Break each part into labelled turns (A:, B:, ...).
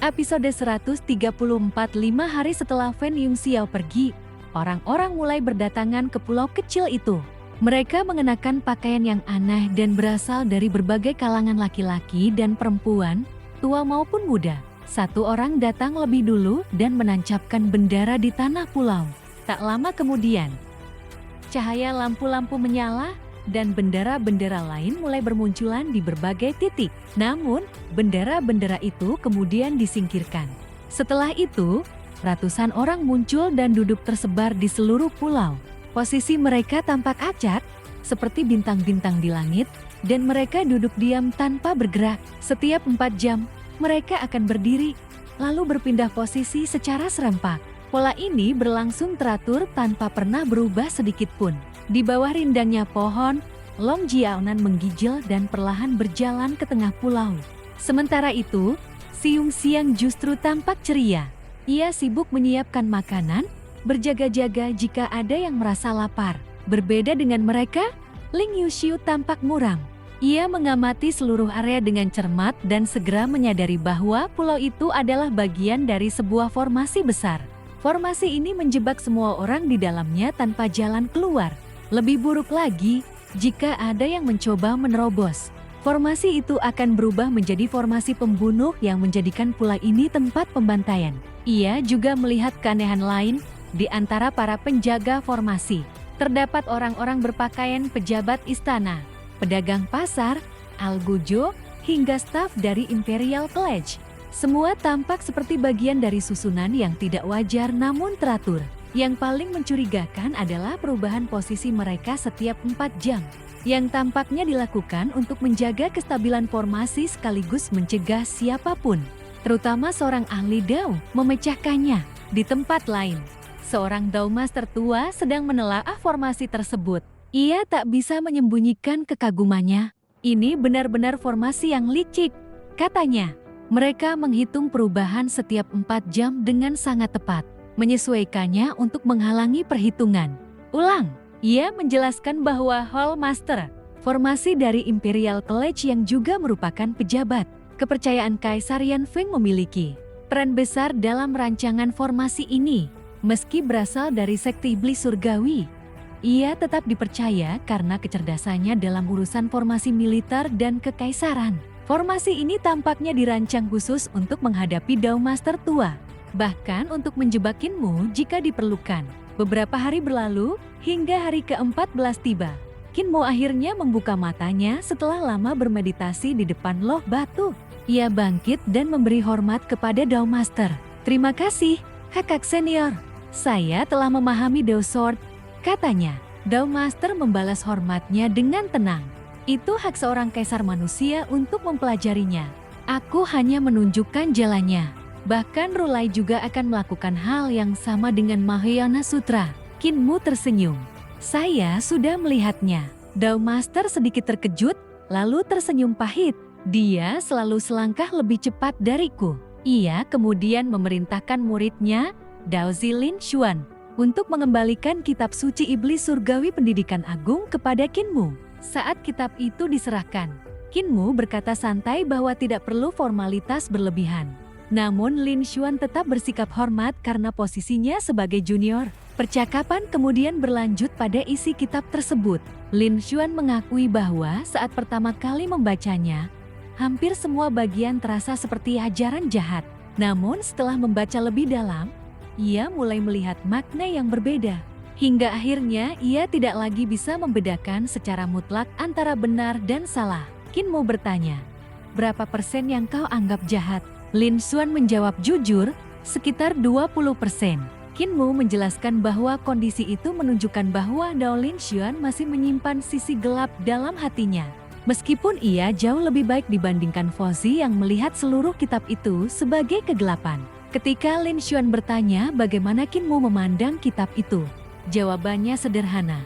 A: Episode 134. 5 hari setelah Fen Yungxiao pergi, orang-orang mulai berdatangan ke pulau kecil itu. Mereka mengenakan pakaian yang aneh dan berasal dari berbagai kalangan laki-laki dan perempuan, tua maupun muda. Satu orang datang lebih dulu dan menancapkan bendera di tanah pulau. Tak lama kemudian, cahaya lampu-lampu menyala dan bendera-bendera lain mulai bermunculan di berbagai titik. Namun, bendera-bendera itu kemudian disingkirkan. Setelah itu, ratusan orang muncul dan duduk tersebar di seluruh pulau. Posisi mereka tampak acak, seperti bintang-bintang di langit, dan mereka duduk diam tanpa bergerak. Setiap 4 jam, mereka akan berdiri, lalu berpindah posisi secara serempak. Pola ini berlangsung teratur tanpa pernah berubah sedikit pun. Di bawah rindangnya pohon, Long Jiaonan menggigil dan perlahan berjalan ke tengah pulau. Sementara itu, Si Yungxiang justru tampak ceria. Ia sibuk menyiapkan makanan, berjaga-jaga jika ada yang merasa lapar. Berbeda dengan mereka, Ling Yuxiu tampak muram. Ia mengamati seluruh area dengan cermat dan segera menyadari bahwa pulau itu adalah bagian dari sebuah formasi besar. Formasi ini menjebak semua orang di dalamnya tanpa jalan keluar. Lebih buruk lagi, jika ada yang mencoba menerobos, formasi itu akan berubah menjadi formasi pembunuh yang menjadikan pulau ini tempat pembantaian. Ia juga melihat keanehan lain di antara para penjaga formasi. Terdapat orang-orang berpakaian pejabat istana, pedagang pasar, algujo, hingga staf dari Imperial College. Semua tampak seperti bagian dari susunan yang tidak wajar namun teratur. Yang paling mencurigakan adalah perubahan posisi mereka setiap 4 jam, yang tampaknya dilakukan untuk menjaga kestabilan formasi sekaligus mencegah siapapun, terutama seorang ahli Dao, memecahkannya. Di tempat lain, seorang Dao Master tua sedang menelaah formasi tersebut. Ia tak bisa menyembunyikan kekagumannya. Ini benar-benar formasi yang licik, katanya. Mereka menghitung perubahan setiap 4 jam dengan sangat tepat, menyesuaikannya untuk menghalangi perhitungan ulang. Ia menjelaskan bahwa Hall Master, formasi dari Imperial College yang juga merupakan pejabat kepercayaan Kaisar Yan Feng, memiliki peran besar dalam rancangan formasi ini. Meski berasal dari sekte iblis surgawi, ia tetap dipercaya karena kecerdasannya dalam urusan formasi militer dan kekaisaran. Formasi ini tampaknya dirancang khusus untuk menghadapi Dao Master tua, bahkan untuk menjebak Qinmu jika diperlukan. Beberapa hari berlalu, hingga hari ke-14 tiba. Qinmu akhirnya membuka matanya setelah lama bermeditasi di depan loh batu. Ia bangkit dan memberi hormat kepada Dao Master. "Terima kasih, kakak senior. Saya telah memahami Dao Sword," katanya. Dao Master membalas hormatnya dengan tenang. "Itu hak seorang kaisar manusia untuk mempelajarinya. Aku hanya menunjukkan jalannya. Bahkan Rulai juga akan melakukan hal yang sama dengan Mahayana Sutra." Qinmu tersenyum. "Saya sudah melihatnya." Dao Master sedikit terkejut, lalu tersenyum pahit. "Dia selalu selangkah lebih cepat dariku." Ia kemudian memerintahkan muridnya, Dao Zilin Xuan, untuk mengembalikan kitab suci iblis surgawi pendidikan agung kepada Qinmu. Saat kitab itu diserahkan, Qinmu berkata santai bahwa tidak perlu formalitas berlebihan. Namun Lin Xuan tetap bersikap hormat karena posisinya sebagai junior. Percakapan kemudian berlanjut pada isi kitab tersebut. Lin Xuan mengakui bahwa saat pertama kali membacanya, hampir semua bagian terasa seperti ajaran jahat. Namun setelah membaca lebih dalam, ia mulai melihat makna yang berbeda. Hingga akhirnya ia tidak lagi bisa membedakan secara mutlak antara benar dan salah. Qinmu bertanya, "Berapa persen yang kau anggap jahat?" Lin Xuan menjawab jujur, "Sekitar 20%. Qinmu menjelaskan bahwa kondisi itu menunjukkan bahwa Dao Lin Xuan masih menyimpan sisi gelap dalam hatinya. Meskipun ia jauh lebih baik dibandingkan Fozi yang melihat seluruh kitab itu sebagai kegelapan. Ketika Lin Xuan bertanya bagaimana Qinmu memandang kitab itu, jawabannya sederhana.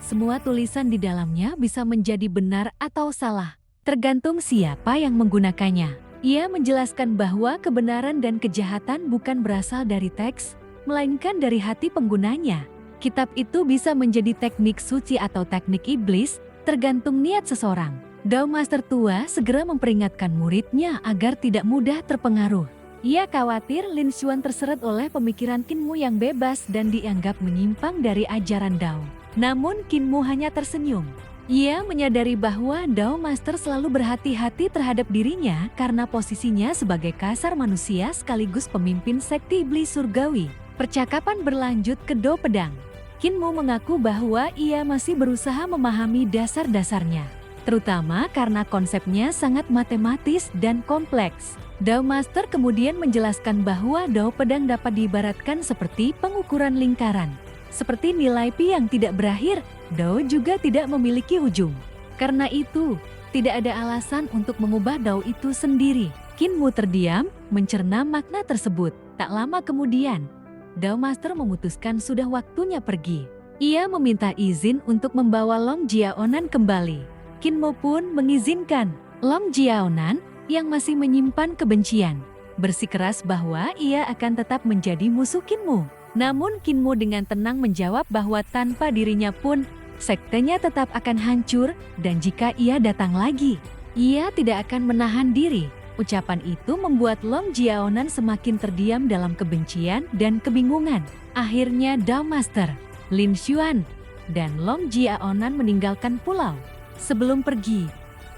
A: Semua tulisan di dalamnya bisa menjadi benar atau salah, tergantung siapa yang menggunakannya. Ia menjelaskan bahwa kebenaran dan kejahatan bukan berasal dari teks, melainkan dari hati penggunanya. Kitab itu bisa menjadi teknik suci atau teknik iblis, tergantung niat seseorang. Dao Master tua segera memperingatkan muridnya agar tidak mudah terpengaruh. Ia khawatir Lin Xuan terseret oleh pemikiran Qin Mu yang bebas dan dianggap menyimpang dari ajaran Dao. Namun Qin Mu hanya tersenyum. Ia menyadari bahwa Dao Master selalu berhati-hati terhadap dirinya karena posisinya sebagai kaisar manusia sekaligus pemimpin sekte iblis surgawi. Percakapan berlanjut ke Do Pedang. Qin Mu mengaku bahwa ia masih berusaha memahami dasar-dasarnya, terutama karena konsepnya sangat matematis dan kompleks. Dao Master kemudian menjelaskan bahwa Dao Pedang dapat diibaratkan seperti pengukuran lingkaran. Seperti nilai pi yang tidak berakhir, Dao juga tidak memiliki ujung. Karena itu, tidak ada alasan untuk mengubah Dao itu sendiri. Qin Mu terdiam, mencerna makna tersebut. Tak lama kemudian, Dao Master memutuskan sudah waktunya pergi. Ia meminta izin untuk membawa Long Jiaonan kembali. Qin Mu pun mengizinkan. Long Jiaonan yang masih menyimpan kebencian bersikeras bahwa ia akan tetap menjadi musuh Qin Mu. Namun Qin Mu dengan tenang menjawab bahwa tanpa dirinya pun sektenya tetap akan hancur dan jika ia datang lagi, ia tidak akan menahan diri. Ucapan itu membuat Long Jiaonan semakin terdiam dalam kebencian dan kebingungan. Akhirnya Dao Master, Lin Xuan, dan Long Jiaonan meninggalkan pulau. Sebelum pergi,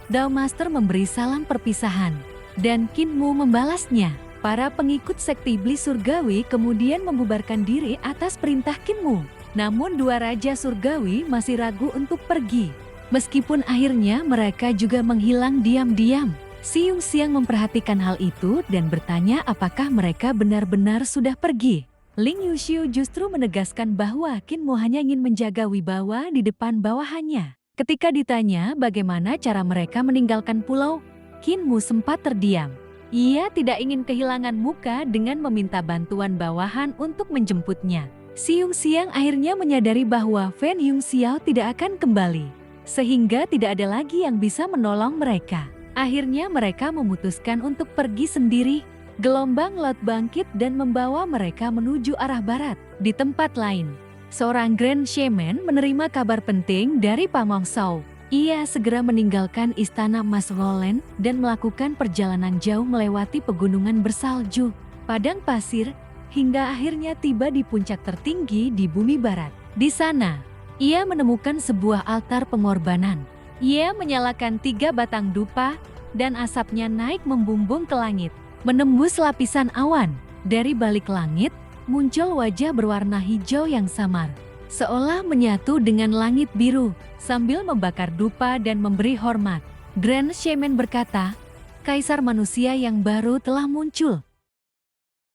A: Dao Master memberi salam perpisahan, dan Qin Mu membalasnya. Para pengikut sekte iblis surgawi kemudian membubarkan diri atas perintah Qin Mu. Namun dua raja surgawi masih ragu untuk pergi. Meskipun akhirnya mereka juga menghilang diam-diam. Si Yongxiang memperhatikan hal itu dan bertanya apakah mereka benar-benar sudah pergi. Ling Yuxiu justru menegaskan bahwa Qin Mu hanya ingin menjaga wibawa di depan bawahannya. Ketika ditanya bagaimana cara mereka meninggalkan pulau, Qin Mu sempat terdiam. Ia tidak ingin kehilangan muka dengan meminta bantuan bawahan untuk menjemputnya. Si Yongxiang akhirnya menyadari bahwa Fen Yongxiao tidak akan kembali, sehingga tidak ada lagi yang bisa menolong mereka. Akhirnya mereka memutuskan untuk pergi sendiri. Gelombang laut bangkit dan membawa mereka menuju arah barat. Di tempat lain, seorang Grand Shaman menerima kabar penting dari Pamong Shao. Ia segera meninggalkan istana Mas Roland dan melakukan perjalanan jauh melewati pegunungan bersalju, padang pasir, hingga akhirnya tiba di puncak tertinggi di bumi barat. Di sana, ia menemukan sebuah altar pengorbanan. Ia menyalakan 3 batang dupa dan asapnya naik membumbung ke langit, menembus lapisan awan. Dari balik langit, muncul wajah berwarna hijau yang samar, seolah menyatu dengan langit biru. Sambil membakar dupa dan memberi hormat, Grand Shaman berkata, "Kaisar manusia yang baru telah muncul."